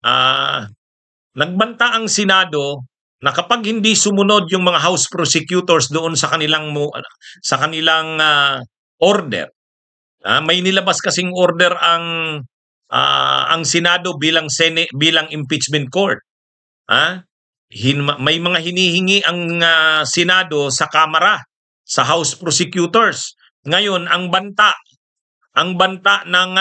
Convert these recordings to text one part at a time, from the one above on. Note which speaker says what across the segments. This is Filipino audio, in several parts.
Speaker 1: ah, nagbanta ang Senado na kapag hindi sumunod yung mga House prosecutors doon sa kanilang order, may nilabas kasing order ang Senado bilang bilang impeachment court. May mga hinihingi ang Senado sa Kamara, sa House prosecutors. Ngayon, ang banta ng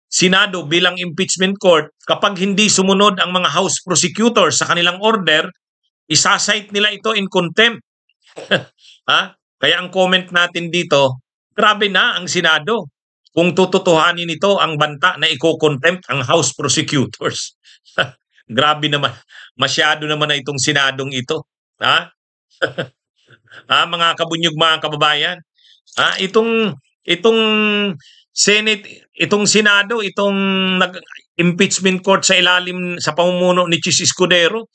Speaker 1: Senado bilang impeachment court, kapag hindi sumunod ang mga House prosecutors sa kanilang order, isasite nila ito in contempt. Kaya ang comment natin dito, grabe na ang Senado kung tututuhanin ito ang banta na iko-contempt ang House prosecutors. Grabe naman, masyado naman na itong Senadong ito. Mga kabunyog, mga kababayan, itong Senate, itong Senado, itong impeachment court sa ilalim sa pamumuno ni Chis Escudero,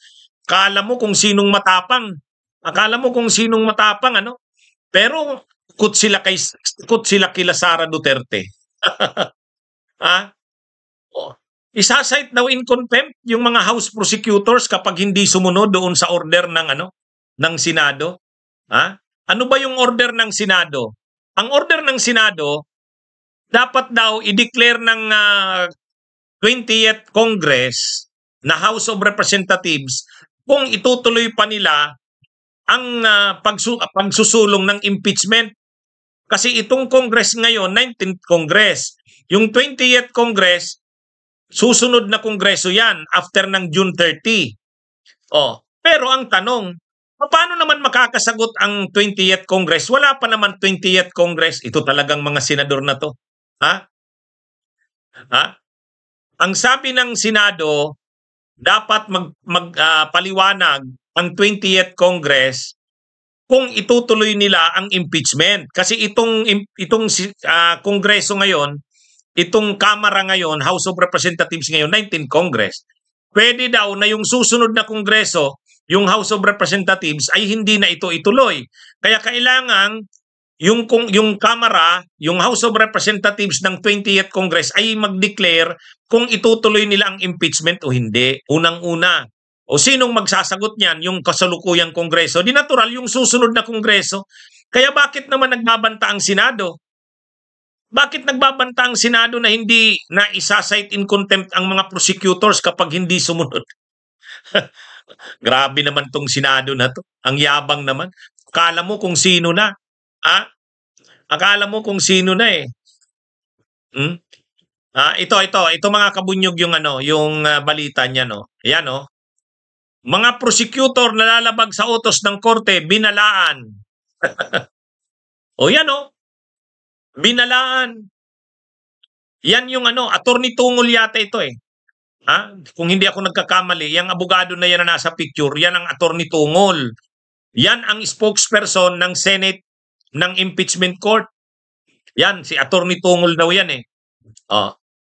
Speaker 1: akala mo kung sinong matapang. Ano? Pero kut sila kila Sara Duterte. Isasite daw in contempt yung mga House prosecutors kapag hindi sumunod doon sa order ng Senado. Ano ba yung order ng Senado? Ang order ng Senado, dapat daw i-declare ng 20th Congress na House of Representatives kung itutuloy pa nila ang pagsusulong ng impeachment. Kasi itong Congress ngayon, 19th Congress, yung 20th Congress, susunod na Kongreso yan after ng June 30. Pero ang tanong, paano naman makakasagot ang 20th Congress? Wala pa naman 20th Congress. Ito talagang mga senador na to. Ang sabi ng Senado, dapat magpaliwanag ang 20th Congress kung itutuloy nila ang impeachment. Kasi itong Kongreso ngayon, itong Kamara ngayon, House of Representatives ngayon, 19th Congress, pwede daw na yung susunod na Kongreso, yung House of Representatives, ay hindi na ito ituloy. Kaya kailangan yung Kamara, yung House of Representatives ng 20th Congress ay mag-declare kung itutuloy nila ang impeachment o hindi. Unang-una. O sinong magsasagot niyan? Yung kasalukuyang Kongreso. Di natural yung susunod na Kongreso. Kaya bakit naman nagbabanta ang Senado? Bakit nagbabanta ang Senado na hindi na isasite in contempt ang mga prosecutors kapag hindi sumunod? Grabe naman tong Senado na to. Ang yabang naman. Akala mo kung sino na. Akala mo kung sino na eh. Ito mga kabunyog yung balita niya Ayan Mga prosecutor na lalabag sa utos ng korte binalaan. Binalaan. Yan yung Attorney Tungol yata ito eh. Kung hindi ako nagkakamali, yung abogado na yan na nasa picture, yan ang Attorney Tungol. Yan ang spokesperson ng Senate ng impeachment court. Yan, si Attorney Tungol daw yan eh.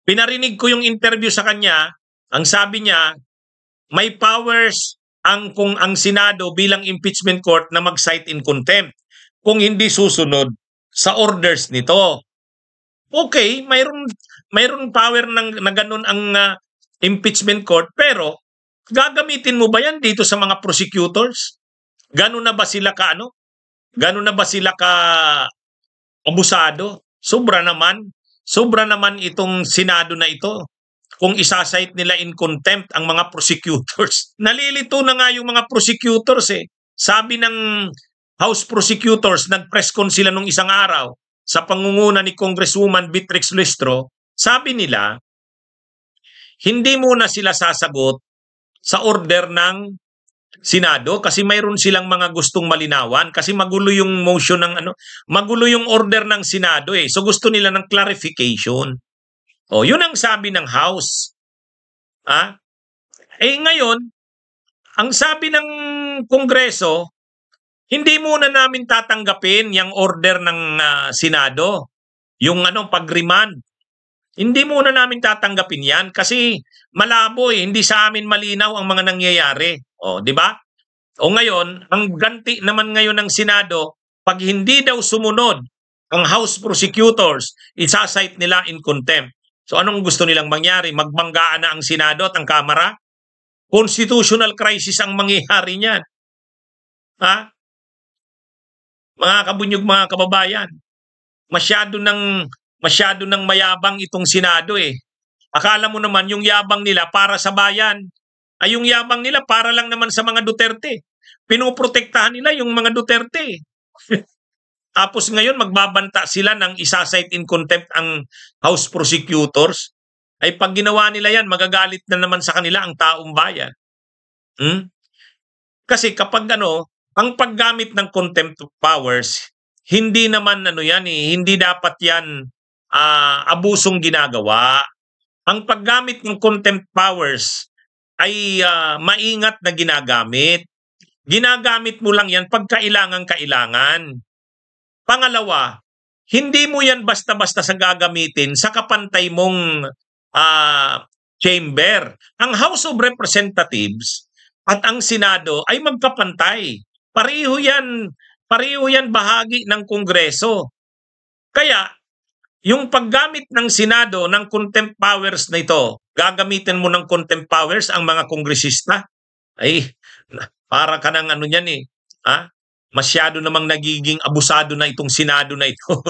Speaker 1: Pinarinig ko yung interview sa kanya, ang sabi niya, may powers ang Senado bilang impeachment court na mag-cite in contempt kung hindi susunod sa orders nito. Okay, mayroon power na ganun ang impeachment court, pero gagamitin mo ba yan dito sa mga prosecutors? Ganun na ba sila abusado? Sobra naman itong Senado na ito. Kung isasite nila in contempt ang mga prosecutors. Nalilito na nga yung mga prosecutors eh. Sabi ng House prosecutors, nag-press con sila nung isang araw sa pangunguna ni Congresswoman Beatrix Luistro, sabi nila, hindi muna sila sasagot sa order ng Senado kasi mayroon silang mga gustong malinawan kasi magulo yung motion magulo yung order ng Senado eh. So gusto nila ng clarification. Yun ang sabi ng House. Ngayon, ang sabi ng Kongreso, hindi muna namin tatanggapin yung order ng Senado, yung pag-remand. Hindi muna namin tatanggapin yan kasi malabo eh, hindi sa amin malinaw ang mga nangyayari. Di ba? Ngayon, ang ganti naman ngayon ng Senado, pag hindi daw sumunod ang House prosecutors, isasite nila in contempt. So anong gusto nilang mangyari? Magbanggaan na ang Senado at ang Kamara? Constitutional crisis ang mangyayari niyan. Ha? Mga kabunyog, mga kababayan, masyado ng mayabang itong Senado eh. Akala mo naman yung yabang nila para sa bayan. Ay yung yabang nila para lang naman sa mga Duterte. Pinoprotektahan nila yung mga Duterte. Tapos ngayon magbabanta sila ng isa-cite in contempt ang House Prosecutors. Ay pag ginawa nila yan, magagalit na naman sa kanila ang taong bayan. Kasi kapag ang paggamit ng contempt of powers, hindi naman hindi dapat yan abusong ginagawa. Ang paggamit ng contempt powers ay maingat na ginagamit. Ginagamit mo lang yan pag kailangan. Pangalawa, hindi mo yan basta-basta sa gagamitin sa kapantay mong chamber. Ang House of Representatives at ang Senado ay magkapantay. Pareho yan bahagi ng Kongreso. Kaya, yung paggamit ng Senado ng contempt powers na ito, gagamitin mo ng contempt powers ang mga kongresista? Ay, para ka ng yan eh. Masyado namang nagiging abusado na itong Senado na ito.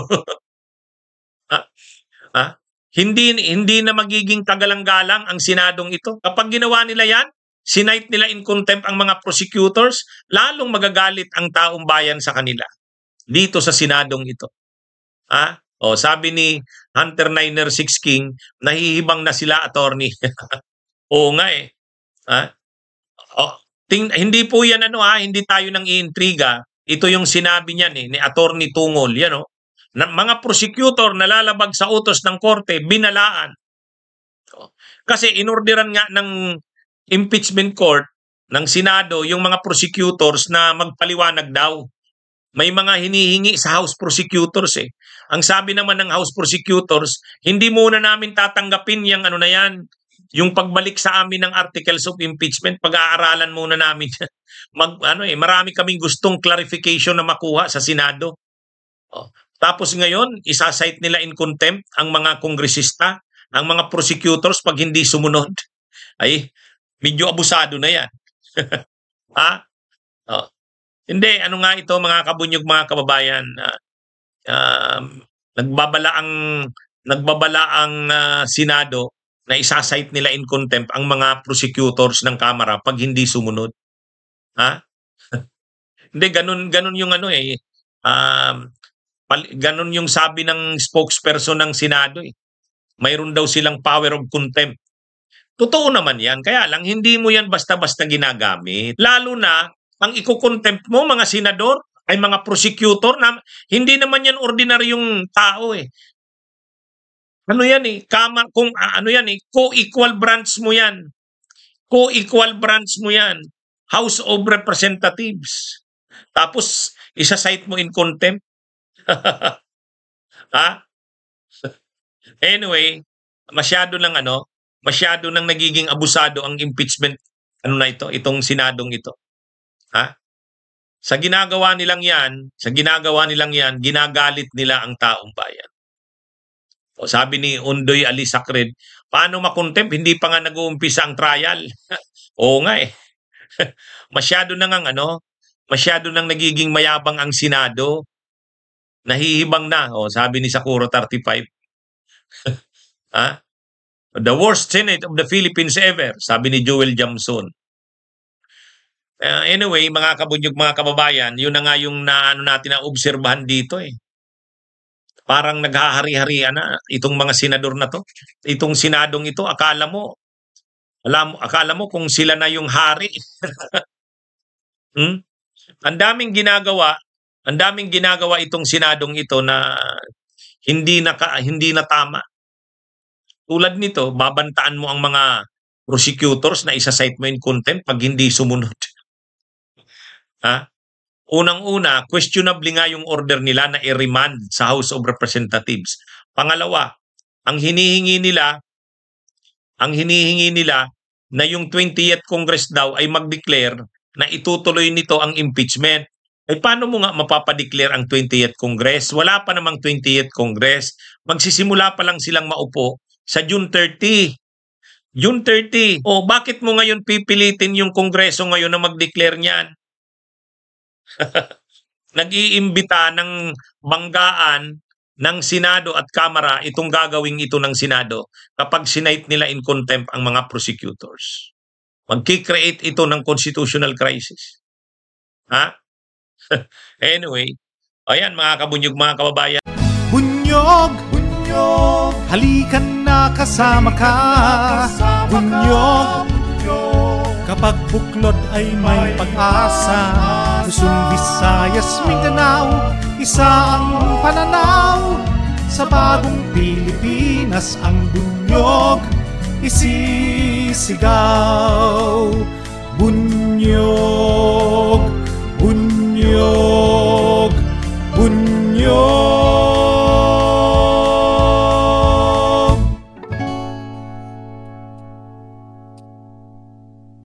Speaker 1: Hindi na magiging kagalang-galang ang Senadong ito. Kapag ginawa nila yan, sinight nila in contempt ang mga prosecutors, lalong magagalit ang taong bayan sa kanila. Dito sa Senadong ito. Sabi ni Hunter 906 King, nahihibang na sila, attorney. Oo nga eh. Hindi po yan hindi tayo nang iintriga. Ito yung sinabi niyan ni Attorney Tungol, na mga prosecutor nalalabag sa utos ng korte, binalaan. Kasi inorderan nga ng impeachment court ng Senado yung mga prosecutors na magpaliwanag daw. May mga hinihingi sa House Prosecutors eh. Ang sabi naman ng House Prosecutors, hindi muna namin tatanggapin yung yung pagbalik sa amin ng articles of impeachment, pag-aaralan muna namin. Marami kaming gustong clarification na makuha sa Senado. Tapos ngayon, isa-cite nila in contempt ang mga kongresista, ang mga prosecutors pag hindi sumunod. Ay, medyo abusado na yan. Hindi, nga ito mga kabunyog, mga kababayan, nagbabala ang Senado na isa-cite nila in contempt ang mga prosecutors ng Kamara pag hindi sumunod. Hindi, ganun yung ganun yung sabi ng spokesperson ng Senado eh. Mayroon daw silang power of contempt. Totoo naman yan, kaya lang hindi mo yan basta-basta ginagamit. Lalo na, ang iko-contempt mo mga senador ay mga prosecutor na hindi naman yan ordinaryong tao eh. Yan eh, co-equal branch mo yan. Co-equal branch mo yan. House of Representatives. Tapos, isa-cite mo in contempt. Anyway, masyado nang nagiging abusado ang impeachment itong Senadong ito. Sa ginagawa nilang yan, ginagalit nila ang taong bayan. Sabi ni Undoy Ali Sacred, paano makontempt? Hindi pa nga nag-uumpisa ang trial. Oo nga eh. Masyado nang nagiging mayabang ang Senado. Nahihibang na. Sabi ni Sakuro 35. The worst Senate of the Philippines ever, sabi ni Joel Jamson. Anyway, mga kabunyog, mga kababayan, yun na nga yung natin na obserbahan dito eh. Parang naghahari-harian na itong mga senador na to. Itong Senadong ito, akala mo kung sila na yung hari. Ang daming ginagawa itong Senadong ito na hindi na tama. Tulad nito, babantaan mo ang mga prosecutors na isa-cite mo in contempt pag hindi sumunod. Unang-una, questionably nga yung order nila na i-remand sa House of Representatives. Pangalawa, ang hinihingi nila na yung 20th Congress daw ay mag-declare na itutuloy nito ang impeachment. Paano mo nga mapapadeclare ang 20th Congress? Wala pa namang 20th Congress. Magsisimula pa lang silang maupo sa June 30. June 30. O bakit mo ngayon pipilitin yung Kongreso ngayon na mag-declare niyan? Nag-iimbita ng banggaan ng Senado at Kamara itong gagawing ito ng Senado kapag sinight nila in contempt ang mga prosecutors. Magki-create ito ng constitutional crisis. Ha? Anyway, ayan mga kabunyog, mga kababayan.
Speaker 2: Bunyog, bunyog, halikan na kasama ka. Bunyog, kapag buklod ay may pag-asa. Luzon, Visayas, Mindanao, isa ang pananaw. Sa bagong Pilipinas ang bunyog isisigaw. Bunyog.